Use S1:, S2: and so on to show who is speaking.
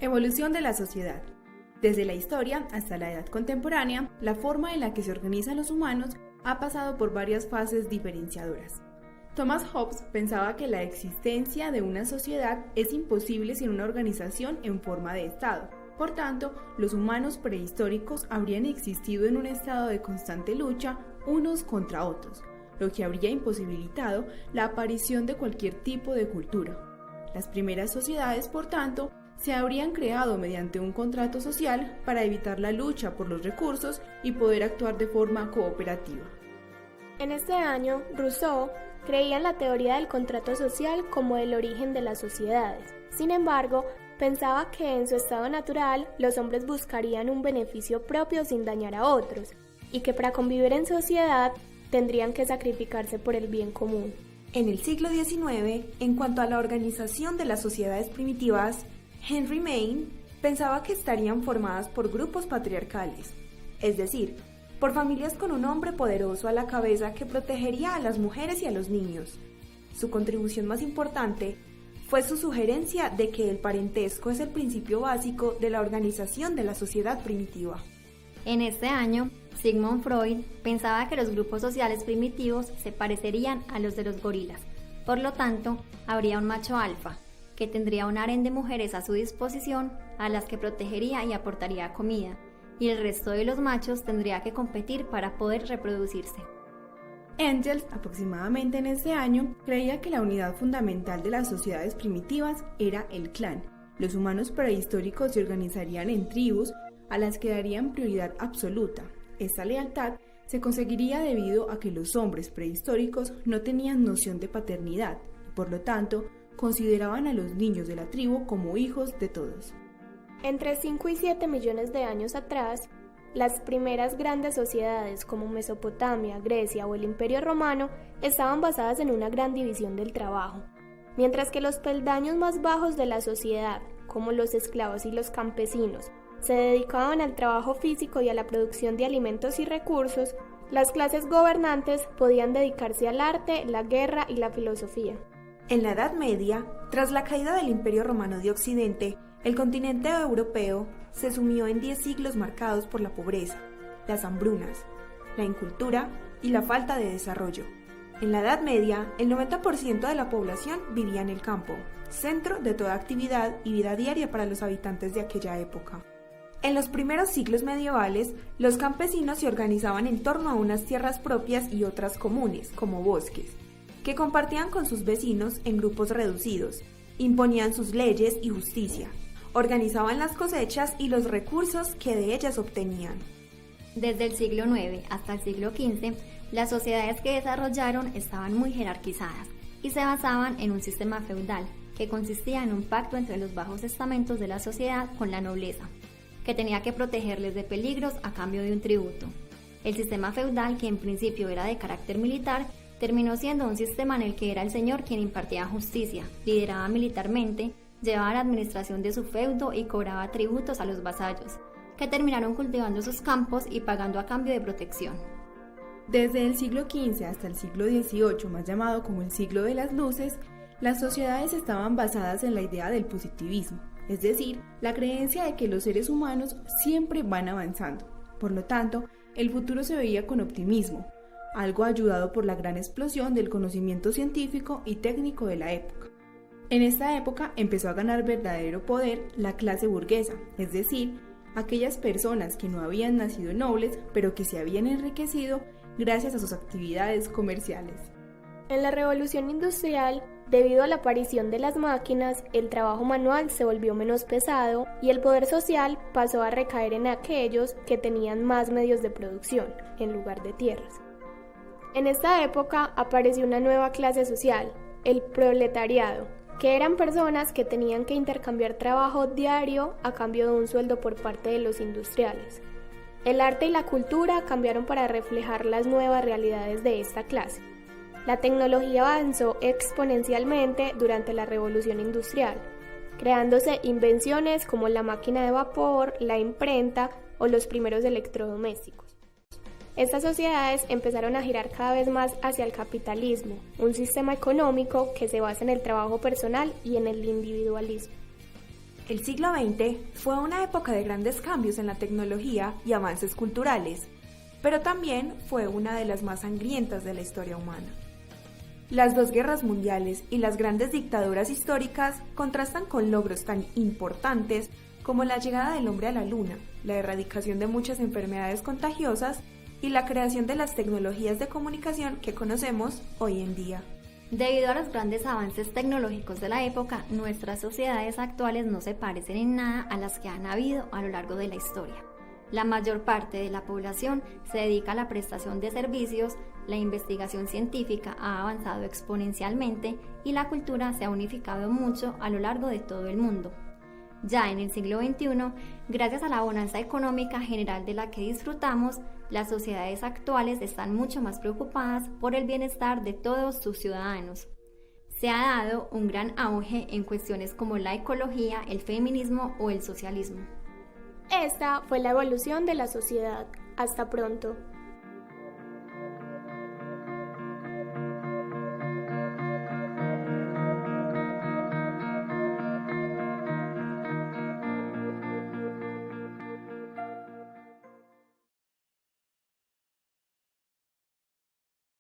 S1: Evolución de la sociedad. Desde la historia hasta la edad contemporánea, la forma en la que se organizan los humanos ha pasado por varias fases diferenciadoras. Thomas Hobbes pensaba que la existencia de una sociedad es imposible sin una organización en forma de Estado. Por tanto, los humanos prehistóricos habrían existido en un estado de constante lucha unos contra otros, lo que habría imposibilitado la aparición de cualquier tipo de cultura. Las primeras sociedades, por tanto, se habrían creado mediante un contrato social para evitar la lucha por los recursos y poder actuar de forma cooperativa.
S2: En este año, Rousseau creía en la teoría del contrato social como el origen de las sociedades. Sin embargo, pensaba que en su estado natural los hombres buscarían un beneficio propio sin dañar a otros, y que para convivir en sociedad tendrían que sacrificarse por el bien común.
S3: En el siglo XIX, en cuanto a la organización de las sociedades primitivas, Henry Maine pensaba que estarían formadas por grupos patriarcales, es decir, por familias con un hombre poderoso a la cabeza que protegería a las mujeres y a los niños. Su contribución más importante fue su sugerencia de que el parentesco es el principio básico de la organización de la sociedad primitiva.
S4: En este año, Sigmund Freud pensaba que los grupos sociales primitivos se parecerían a los de los gorilas. Por lo tanto, habría un macho alfa, que tendría un harén de mujeres a su disposición, a las que protegería y aportaría comida, y el resto de los machos tendría que competir para poder reproducirse.
S1: Engels, aproximadamente en ese año, creía que la unidad fundamental de las sociedades primitivas era el clan. Los humanos prehistóricos se organizarían en tribus a las que darían prioridad absoluta. Esta lealtad se conseguiría debido a que los hombres prehistóricos no tenían noción de paternidad y, por lo tanto, consideraban a los niños de la tribu como hijos de todos.
S2: Entre 5 y 7 millones de años atrás, las primeras grandes sociedades como Mesopotamia, Grecia o el Imperio Romano estaban basadas en una gran división del trabajo, mientras que los peldaños más bajos de la sociedad, como los esclavos y los campesinos, se dedicaban al trabajo físico y a la producción de alimentos y recursos. Las clases gobernantes podían dedicarse al arte, la guerra y la filosofía.
S3: En la Edad Media, tras la caída del Imperio Romano de Occidente, el continente europeo se sumió en 10 siglos marcados por la pobreza, las hambrunas, la incultura y la falta de desarrollo. En la Edad Media, el 90% de la población vivía en el campo, centro de toda actividad y vida diaria para los habitantes de aquella época. En los primeros siglos medievales, los campesinos se organizaban en torno a unas tierras propias y otras comunes, como bosques, que compartían con sus vecinos en grupos reducidos, imponían sus leyes y justicia, organizaban las cosechas y los recursos que de ellas obtenían.
S4: Desde el siglo IX hasta el siglo XV, las sociedades que desarrollaron estaban muy jerarquizadas y se basaban en un sistema feudal que consistía en un pacto entre los bajos estamentos de la sociedad con la nobleza, que tenía que protegerles de peligros a cambio de un tributo. El sistema feudal, que en principio era de carácter militar, terminó siendo un sistema en el que era el señor quien impartía justicia, lideraba militarmente, llevaba la administración de su feudo y cobraba tributos a los vasallos, que terminaron cultivando sus campos y pagando a cambio de protección.
S1: Desde el siglo XV hasta el siglo XVIII, más llamado como el siglo de las luces, las sociedades estaban basadas en la idea del positivismo, es decir, la creencia de que los seres humanos siempre van avanzando. Por lo tanto, el futuro se veía con optimismo, algo ayudado por la gran explosión del conocimiento científico y técnico de la época. En esta época empezó a ganar verdadero poder la clase burguesa, es decir, aquellas personas que no habían nacido nobles, pero que se habían enriquecido gracias a sus actividades comerciales.
S2: En la Revolución Industrial, debido a la aparición de las máquinas, el trabajo manual se volvió menos pesado y el poder social pasó a recaer en aquellos que tenían más medios de producción, en lugar de tierras. En esta época apareció una nueva clase social, el proletariado, que eran personas que tenían que intercambiar trabajo diario a cambio de un sueldo por parte de los industriales. El arte y la cultura cambiaron para reflejar las nuevas realidades de esta clase. La tecnología avanzó exponencialmente durante la Revolución Industrial, creándose invenciones como la máquina de vapor, la imprenta o los primeros electrodomésticos. Estas sociedades empezaron a girar cada vez más hacia el capitalismo, un sistema económico que se basa en el trabajo personal y en el individualismo.
S3: El siglo XX fue una época de grandes cambios en la tecnología y avances culturales, pero también fue una de las más sangrientas de la historia humana. Las dos guerras mundiales y las grandes dictaduras históricas contrastan con logros tan importantes como la llegada del hombre a la luna, la erradicación de muchas enfermedades contagiosas y la creación de las tecnologías de comunicación que conocemos hoy en día.
S4: Debido a los grandes avances tecnológicos de la época, nuestras sociedades actuales no se parecen en nada a las que han habido a lo largo de la historia. La mayor parte de la población se dedica a la prestación de servicios, la investigación científica ha avanzado exponencialmente y la cultura se ha unificado mucho a lo largo de todo el mundo. Ya en el siglo XXI, gracias a la bonanza económica general de la que disfrutamos, las sociedades actuales están mucho más preocupadas por el bienestar de todos sus ciudadanos. Se ha dado un gran auge en cuestiones como la ecología, el feminismo o el socialismo.
S2: Esta fue la evolución de la sociedad. Hasta pronto.